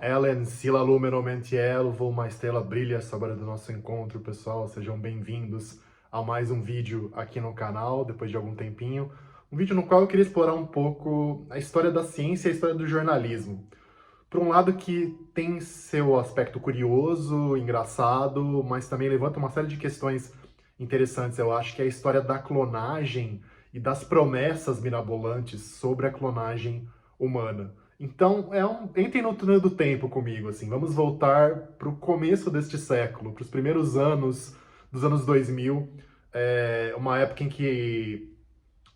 Ellen, Sila Lumen Aumentiel, uma estrela brilha sobre do nosso encontro, pessoal. Sejam bem-vindos a mais um vídeo aqui no canal, depois de algum tempinho. Um vídeo no qual eu queria explorar um pouco a história da ciência e a história do jornalismo. Por um lado que tem seu aspecto curioso, engraçado, mas também levanta uma série de questões interessantes. Eu acho que é a história da clonagem e das promessas mirabolantes sobre a clonagem humana. Então, entrem no túnel do tempo comigo, assim. Vamos voltar para o começo deste século, para os primeiros anos dos anos 2000, uma época em que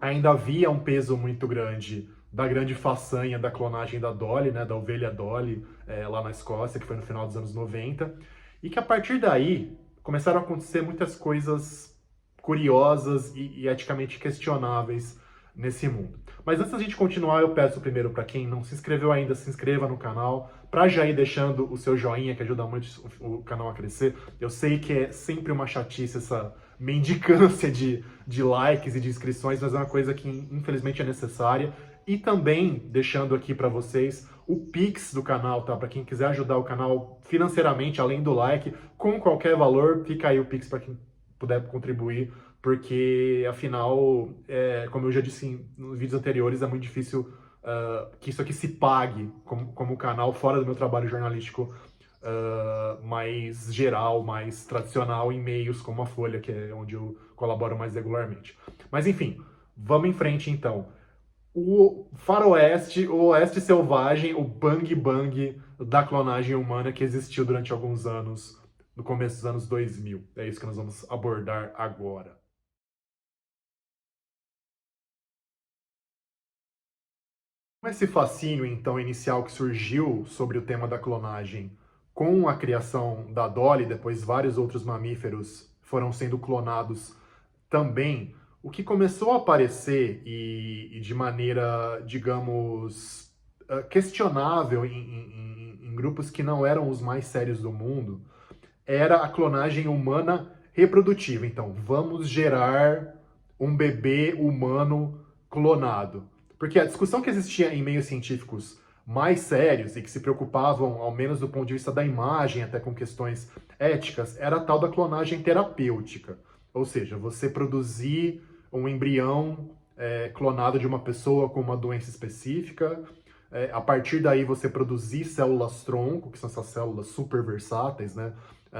ainda havia um peso muito grande da grande façanha da clonagem da Dolly, né, da ovelha Dolly, lá na Escócia, que foi no final dos anos 90, e que a partir daí começaram a acontecer muitas coisas curiosas e eticamente questionáveis nesse mundo. Mas antes da gente continuar, eu peço primeiro para quem não se inscreveu ainda, se inscreva no canal, para já ir deixando o seu joinha, que ajuda muito o canal a crescer. Eu sei que é sempre uma chatice essa mendicância de likes e de inscrições, mas é uma coisa que infelizmente é necessária. E também deixando aqui para vocês o Pix do canal, tá? Para quem quiser ajudar o canal financeiramente, além do like, com qualquer valor, fica aí o Pix para quem puder contribuir, porque afinal, como eu já disse nos vídeos anteriores, é muito difícil que isso aqui se pague como canal fora do meu trabalho jornalístico mais geral, mais tradicional, em meios como a Folha, que é onde eu colaboro mais regularmente. Mas enfim, vamos em frente então. O faroeste, o oeste selvagem, o bang bang da clonagem humana que existiu durante alguns anos, no começo dos anos 2000. É isso que nós vamos abordar agora. Com esse fascínio, então, inicial que surgiu sobre o tema da clonagem, com a criação da Dolly, depois vários outros mamíferos foram sendo clonados também, o que começou a aparecer e de maneira, digamos, questionável em grupos que não eram os mais sérios do mundo, era a clonagem humana reprodutiva. Então, vamos gerar um bebê humano clonado. Porque a discussão que existia em meios científicos mais sérios e que se preocupavam, ao menos do ponto de vista da imagem, até com questões éticas, era a tal da clonagem terapêutica. Ou seja, você produzir um embrião clonado de uma pessoa com uma doença específica, a partir daí você produzir células-tronco, que são essas células super versáteis, né?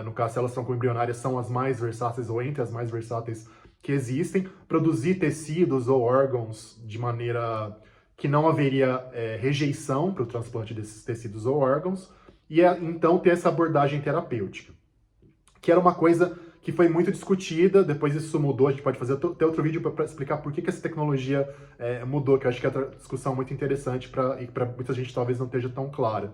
No caso, células tronco-embrionárias são as mais versáteis ou entre as mais versáteis que existem, produzir tecidos ou órgãos de maneira que não haveria rejeição para o transplante desses tecidos ou órgãos, e então ter essa abordagem terapêutica, que era uma coisa que foi muito discutida, depois isso mudou, a gente pode fazer até outro vídeo para explicar por que essa tecnologia mudou, que eu acho que é outra discussão muito interessante e para muita gente talvez não esteja tão clara.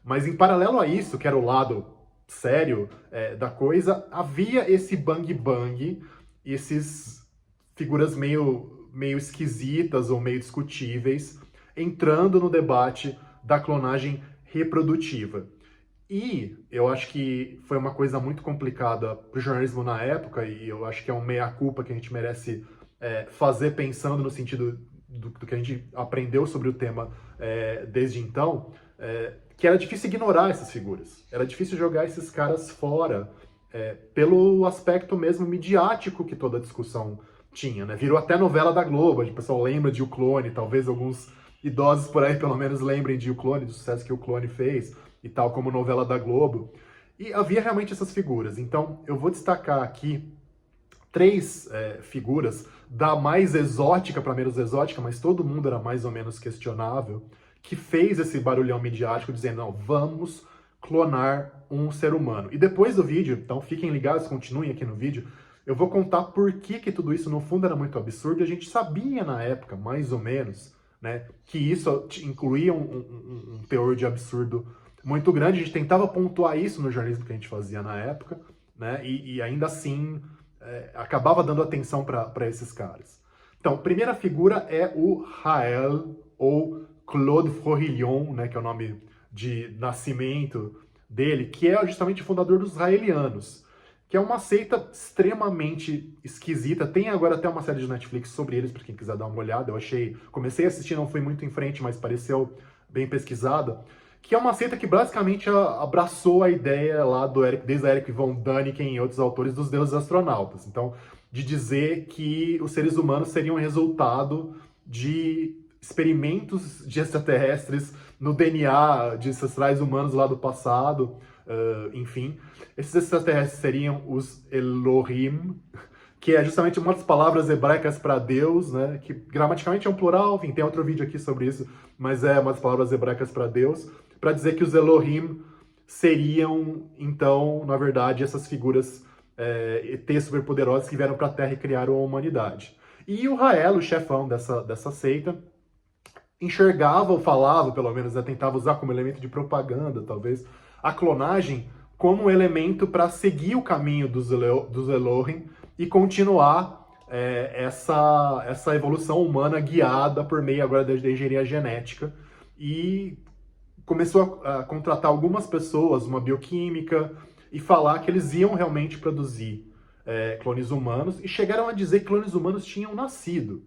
Mas em paralelo a isso, que era o lado sério da coisa, havia esse bang bang, esses figuras meio esquisitas ou meio discutíveis, entrando no debate da clonagem reprodutiva. E eu acho que foi uma coisa muito complicada para o jornalismo na época, e eu acho que é um meia-culpa que a gente merece fazer pensando no sentido do que a gente aprendeu sobre o tema desde então, que era difícil ignorar essas figuras. Era difícil jogar esses caras fora, pelo aspecto mesmo midiático que toda a discussão tinha, né? Virou até novela da Globo, o pessoal lembra de O Clone, talvez alguns idosos por aí pelo menos lembrem de O Clone, do sucesso que O Clone fez, e tal como novela da Globo. E havia realmente essas figuras. Então, eu vou destacar aqui três figuras, da mais exótica para menos exótica, mas todo mundo era mais ou menos questionável, que fez esse barulhão midiático dizendo, não, vamos clonar um ser humano. E depois do vídeo, então fiquem ligados, continuem aqui no vídeo, eu vou contar por que tudo isso no fundo era muito absurdo, e a gente sabia na época, mais ou menos, né, que isso incluía um teor de absurdo muito grande. A gente tentava pontuar isso no jornalismo que a gente fazia na época, né, e ainda assim acabava dando atenção para esses caras. Então, a primeira figura é o Rael, ou Claude Frohillon, né, que é o nome de nascimento dele, que é justamente o fundador dos Raelianos, que é uma seita extremamente esquisita. Tem agora até uma série de Netflix sobre eles, para quem quiser dar uma olhada. Comecei a assistir, não fui muito em frente, mas pareceu bem pesquisada, que é uma seita que basicamente abraçou a ideia lá do Eric, desde Eric von Däniken e outros autores, dos deuses astronautas. Então, de dizer que os seres humanos seriam resultado de experimentos de extraterrestres no DNA de ancestrais humanos lá do passado, enfim. Esses extraterrestres seriam os Elohim, que é justamente uma das palavras hebraicas para Deus, né? Que gramaticalmente é um plural, enfim, tem outro vídeo aqui sobre isso, mas é uma das palavras hebraicas para Deus, para dizer que os Elohim seriam, então, na verdade, essas figuras ETs superpoderosos que vieram para a Terra e criaram a humanidade. E o Rael, o chefão dessa seita, enxergava, ou falava, pelo menos, né, tentava usar como elemento de propaganda, talvez, a clonagem como um elemento para seguir o caminho dos Elohim e continuar essa evolução humana guiada por meio agora da engenharia genética. E começou a contratar algumas pessoas, uma bioquímica, e falar que eles iam realmente produzir clones humanos, e chegaram a dizer que clones humanos tinham nascido,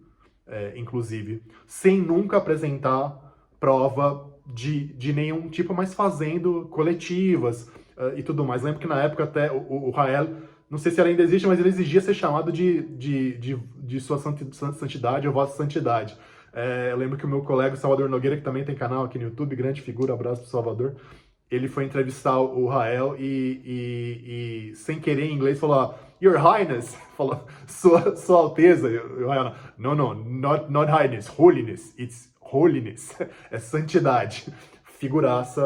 inclusive, sem nunca apresentar prova de nenhum tipo, mas fazendo coletivas e tudo mais. Lembro que na época até o Rael, não sei se ele ainda existe, mas ele exigia ser chamado de sua santidade ou vossa santidade. Eu lembro que o meu colega Salvador Nogueira, que também tem canal aqui no YouTube, grande figura, abraço pro Salvador, ele foi entrevistar o Rael e sem querer em inglês falou, Your Highness, falou, sua Alteza, e o Rael, no, not Highness, Holiness, it's Holiness, é santidade, figuraça,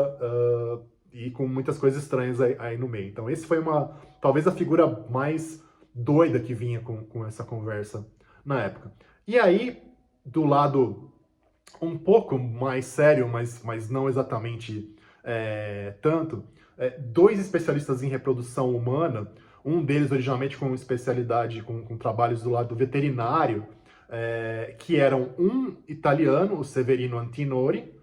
e com muitas coisas estranhas aí no meio. Então esse foi talvez a figura mais doida que vinha com essa conversa na época. E aí, do lado um pouco mais sério, mas não exatamente tanto, dois especialistas em reprodução humana, um deles originalmente com especialidade, com trabalhos do lado veterinário, que eram um italiano, o Severino Antinori,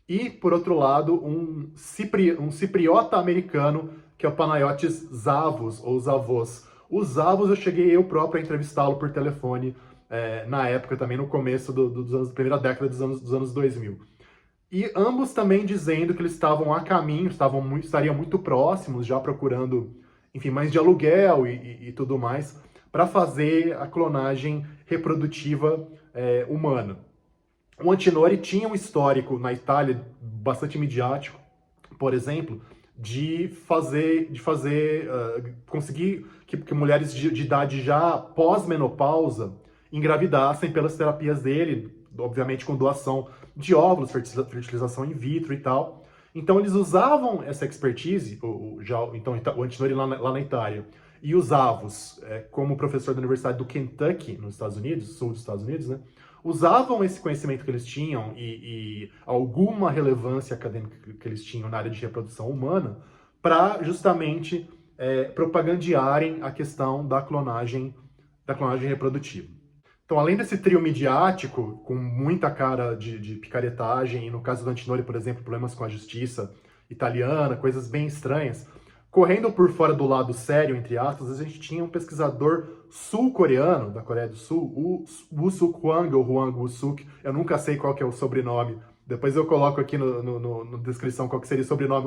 e, por outro lado, um cipriota americano, que é o Panayotis Zavos, ou Zavos. O Zavos eu cheguei eu próprio a entrevistá-lo por telefone, na época também, no começo da primeira década dos anos 2000. E ambos também dizendo que eles estavam a caminho, estariam muito próximos, já procurando, enfim, mais de aluguel e tudo mais, para fazer a clonagem reprodutiva humana. O Antinori tinha um histórico na Itália bastante midiático, por exemplo, de conseguir que mulheres de idade já pós-menopausa engravidassem pelas terapias dele, obviamente com doação de óvulos, fertilização in vitro e tal. Então eles usavam essa expertise, o Antinori lá na Itália, e os Zavos, como professor da Universidade do Kentucky, nos Estados Unidos, sul dos Estados Unidos, né, usavam esse conhecimento que eles tinham e alguma relevância acadêmica que eles tinham na área de reprodução humana para justamente propagandearem a questão da clonagem reprodutiva. Então, além desse trio midiático, com muita cara de picaretagem, e no caso do Antinori, por exemplo, problemas com a justiça italiana, coisas bem estranhas, correndo por fora do lado sério, entre aspas, a gente tinha um pesquisador sul-coreano, da Coreia do Sul, o Woo-suk Hwang, ou Hwang Woo-suk, eu nunca sei qual que é o sobrenome, depois eu coloco aqui na descrição qual que seria o sobrenome,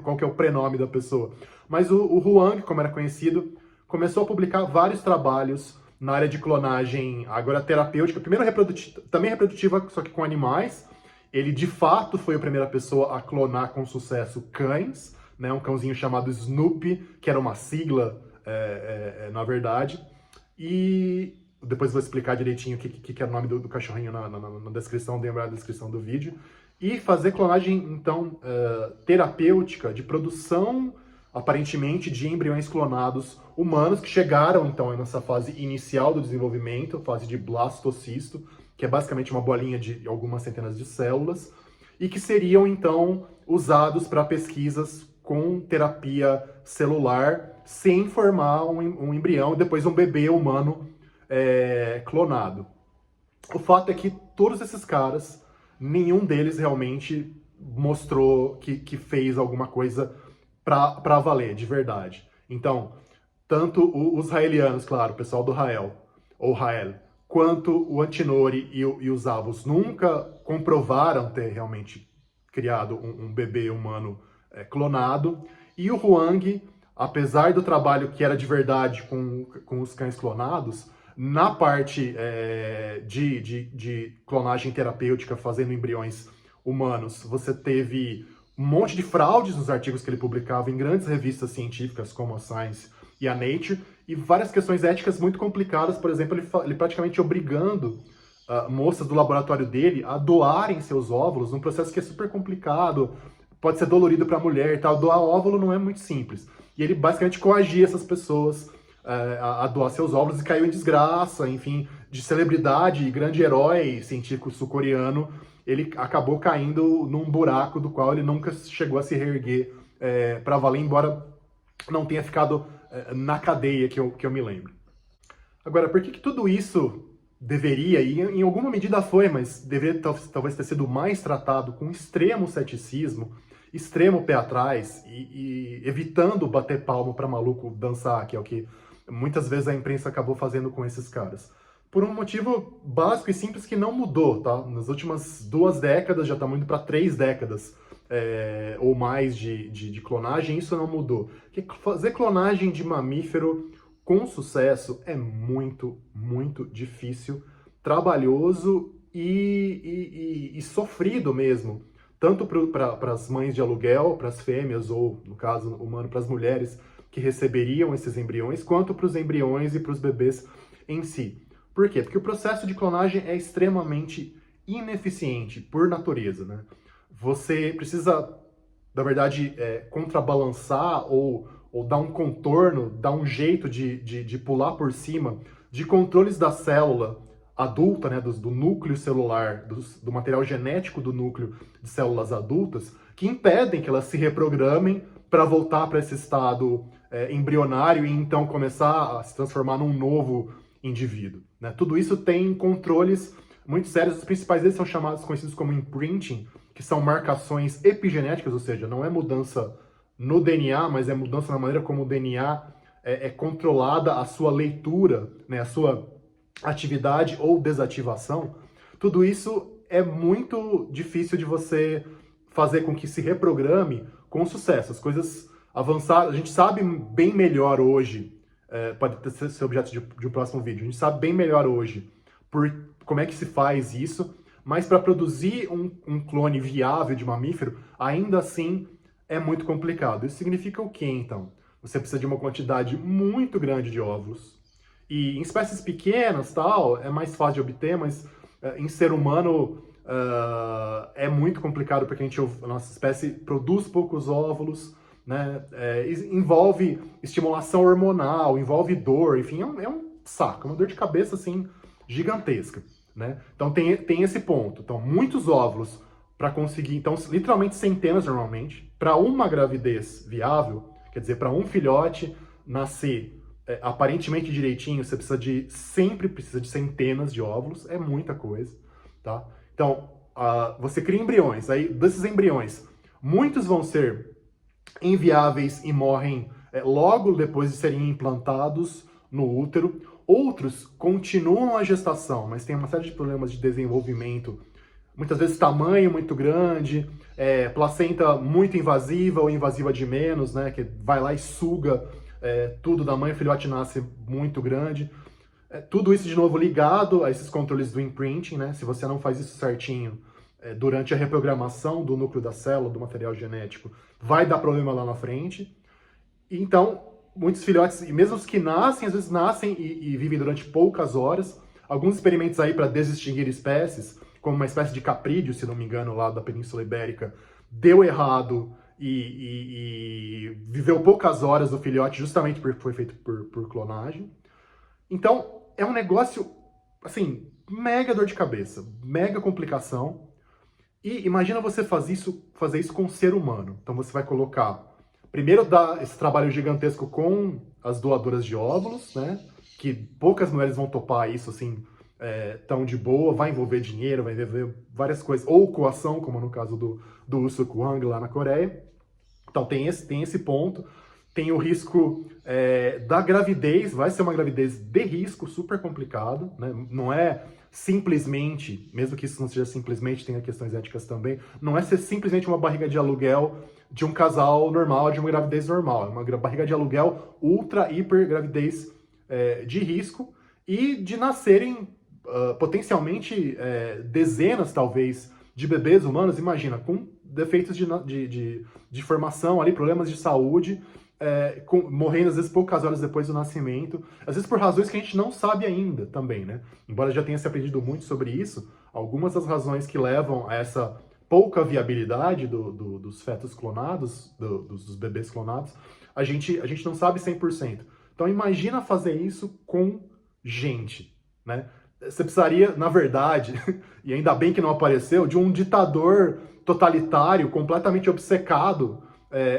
qual que é o prenome da pessoa. Mas o Hwang, como era conhecido, começou a publicar vários trabalhos na área de clonagem, agora terapêutica, primeiro também reprodutiva, só que com animais. Ele, de fato, foi a primeira pessoa a clonar com sucesso cães, né, um cãozinho chamado Snoopy, que era uma sigla, na verdade. E depois vou explicar direitinho o que é o nome do cachorrinho na descrição, lembrar da descrição do vídeo. E fazer clonagem, então, terapêutica, de produção, aparentemente, de embriões clonados humanos, que chegaram, então, nessa fase inicial do desenvolvimento, fase de blastocisto, que é basicamente uma bolinha de algumas centenas de células, e que seriam, então, usados para pesquisas com terapia celular, sem formar um embrião e depois um bebê humano clonado. O fato é que todos esses caras, nenhum deles realmente mostrou que fez alguma coisa para valer, de verdade. Então, tanto os israelianos, claro, o pessoal do Rael, ou Rael, quanto o Antinori e os Zavos nunca comprovaram ter realmente criado um bebê humano clonado, e o Huang, apesar do trabalho que era de verdade com os cães clonados, na parte de clonagem terapêutica, fazendo embriões humanos, você teve um monte de fraudes nos artigos que ele publicava em grandes revistas científicas como a Science e a Nature, e várias questões éticas muito complicadas, por exemplo, ele praticamente obrigando moças do laboratório dele a doarem seus óvulos, num processo que é super complicado, pode ser dolorido para a mulher e tal. Doar óvulo não é muito simples. E ele basicamente coagia essas pessoas a doar seus óvulos e caiu em desgraça, enfim, de celebridade e grande herói científico sul-coreano. Ele acabou caindo num buraco do qual ele nunca chegou a se reerguer para valer, embora não tenha ficado na cadeia que eu me lembro. Agora, por que tudo isso deveria, e em alguma medida foi, mas deveria talvez ter sido mais tratado com extremo ceticismo, extremo pé atrás, e evitando bater palmo para maluco dançar, que é o que muitas vezes a imprensa acabou fazendo com esses caras? Por um motivo básico e simples que não mudou, tá? Nas últimas 2 décadas, já estamos indo para 3 décadas ou mais de clonagem, isso não mudou. Porque fazer clonagem de mamífero com sucesso é muito, muito difícil, trabalhoso e sofrido mesmo. Tanto para as mães de aluguel, para as fêmeas, ou, no caso humano, para as mulheres que receberiam esses embriões, quanto para os embriões e para os bebês em si. Por quê? Porque o processo de clonagem é extremamente ineficiente por natureza, né? Você precisa, na verdade, contrabalançar ou dar um contorno, dar um jeito de pular por cima de controles da célula adulta, né, do núcleo celular, do material genético do núcleo de células adultas, que impedem que elas se reprogramem para voltar para esse estado embrionário e então começar a se transformar num novo indivíduo, né? Tudo isso tem controles muito sérios. Os principais deles são conhecidos como imprinting, que são marcações epigenéticas, ou seja, não é mudança no DNA, mas é mudança na maneira como o DNA é controlada, a sua leitura, né, a sua atividade ou desativação. Tudo isso é muito difícil de você fazer com que se reprograme com sucesso. As coisas avançaram, a gente sabe bem melhor hoje, pode ser objeto de um próximo vídeo, a gente sabe bem melhor hoje como é que se faz isso, mas para produzir um clone viável de mamífero, ainda assim é muito complicado. Isso significa o quê, então? Você precisa de uma quantidade muito grande de óvulos. E em espécies pequenas, tal, é mais fácil de obter, mas em ser humano é muito complicado porque a nossa espécie produz poucos óvulos, né? Envolve estimulação hormonal, envolve dor, enfim, é um saco, é uma dor de cabeça, assim, gigantesca, né? Então tem esse ponto. Então, muitos óvulos para conseguir, então, literalmente centenas normalmente, para uma gravidez viável, quer dizer, para um filhote nascer aparentemente direitinho, você sempre precisa de centenas de óvulos, é muita coisa, tá? Então, você cria embriões, aí desses embriões, muitos vão ser inviáveis e morrem logo depois de serem implantados no útero, outros continuam a gestação, mas tem uma série de problemas de desenvolvimento, muitas vezes tamanho muito grande, placenta muito invasiva ou invasiva de menos, né, que vai lá e suga tudo da mãe, o filhote nasce muito grande. Tudo isso, de novo, ligado a esses controles do imprinting, né? Se você não faz isso certinho durante a reprogramação do núcleo da célula, do material genético, vai dar problema lá na frente. E, então, muitos filhotes, e mesmo os que nascem, às vezes nascem e vivem durante poucas horas. Alguns experimentos aí para desextinguir espécies, como uma espécie de caprídeo, se não me engano, lá da Península Ibérica, deu errado e viveu poucas horas do filhote justamente porque foi feito por clonagem. Então, é um negócio, assim, mega dor de cabeça, mega complicação. E imagina você fazer isso com um ser humano. Então você vai colocar, primeiro dar esse trabalho gigantesco com as doadoras de óvulos, né? Que poucas mulheres vão topar isso, assim, tão de boa, vai envolver dinheiro, vai envolver várias coisas, ou coação, como no caso do Usuk Hwang lá na Coreia. Então tem esse ponto. Tem o risco da gravidez, vai ser uma gravidez de risco, super complicado, né? Não é simplesmente, mesmo que isso não seja simplesmente, tem questões éticas também, não é ser simplesmente uma barriga de aluguel de um casal normal, de uma gravidez normal. É uma barriga de aluguel ultra, hiper gravidez de risco e de nascerem potencialmente dezenas, talvez, de bebês humanos, imagina, com defeitos de formação ali, problemas de saúde, morrendo às vezes poucas horas depois do nascimento, às vezes por razões que a gente não sabe ainda também, né? Embora já tenha se aprendido muito sobre isso, algumas das razões que levam a essa pouca viabilidade dos fetos clonados, dos bebês clonados, a gente não sabe 100%. Então imagina fazer isso com gente, né? Você precisaria, na verdade, e ainda bem que não apareceu, de um ditador totalitário, completamente obcecado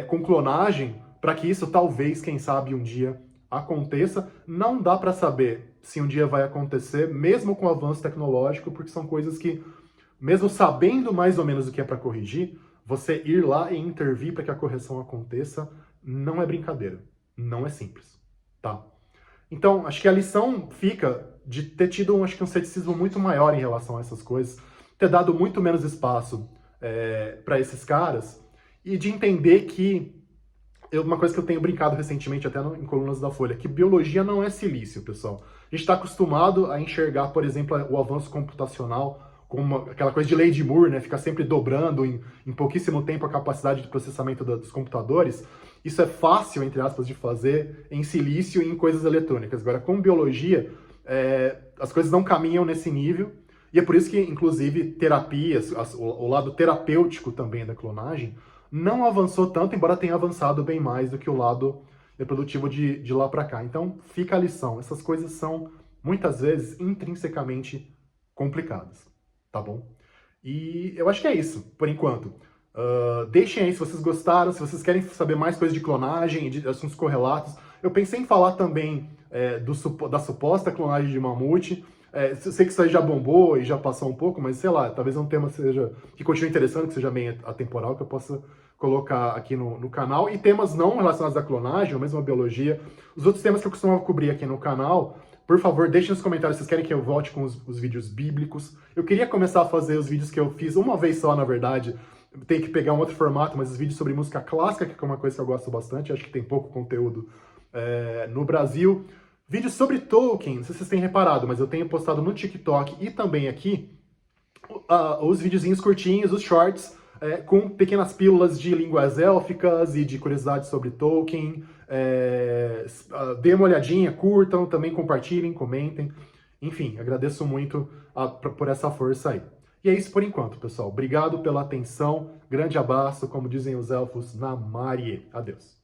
com clonagem, para que isso talvez, quem sabe, um dia aconteça. Não dá para saber se um dia vai acontecer, mesmo com o avanço tecnológico, porque são coisas que, mesmo sabendo mais ou menos o que é para corrigir, você ir lá e intervir para que a correção aconteça, não é brincadeira, não é simples, tá? Então, acho que a lição fica de ter tido, acho que um ceticismo muito maior em relação a essas coisas, ter dado muito menos espaço para esses caras, e de entender que, uma coisa que eu tenho brincado recentemente, até em colunas da Folha, que biologia não é silício, pessoal. A gente está acostumado a enxergar, por exemplo, o avanço computacional como aquela coisa de lei de Moore, né? Ficar sempre dobrando em pouquíssimo tempo a capacidade de processamento dos computadores. Isso é fácil, entre aspas, de fazer em silício e em coisas eletrônicas. Agora, com biologia, as coisas não caminham nesse nível, e é por isso que, inclusive, terapias, o lado terapêutico também da clonagem, não avançou tanto, embora tenha avançado bem mais do que o lado reprodutivo de lá para cá. Então, fica a lição. Essas coisas são, muitas vezes, intrinsecamente complicadas, tá bom? E eu acho que é isso, por enquanto. Deixem aí se vocês gostaram, se vocês querem saber mais coisas de clonagem e de assuntos correlatos. Eu pensei em falar também da suposta clonagem de mamute. Eu sei que isso aí já bombou e já passou um pouco, mas sei lá, talvez um tema que continue interessante, que seja bem atemporal, que eu possa colocar aqui no canal. E temas não relacionados à clonagem, ou mesmo à biologia. Os outros temas que eu costumava cobrir aqui no canal, por favor, deixem nos comentários se vocês querem que eu volte com os vídeos bíblicos. Eu queria começar a fazer os vídeos que eu fiz uma vez só, na verdade. Tem que pegar um outro formato, mas os vídeos sobre música clássica, que é uma coisa que eu gosto bastante, acho que tem pouco conteúdo no Brasil. Vídeos sobre Tolkien, não sei se vocês têm reparado, mas eu tenho postado no TikTok e também aqui os videozinhos curtinhos, os shorts, com pequenas pílulas de línguas élficas e de curiosidades sobre Tolkien. Dêem uma olhadinha, curtam, também compartilhem, comentem. Enfim, agradeço muito por essa força aí. E é isso por enquanto, pessoal. Obrigado pela atenção, grande abraço, como dizem os elfos, Namarie. Adeus.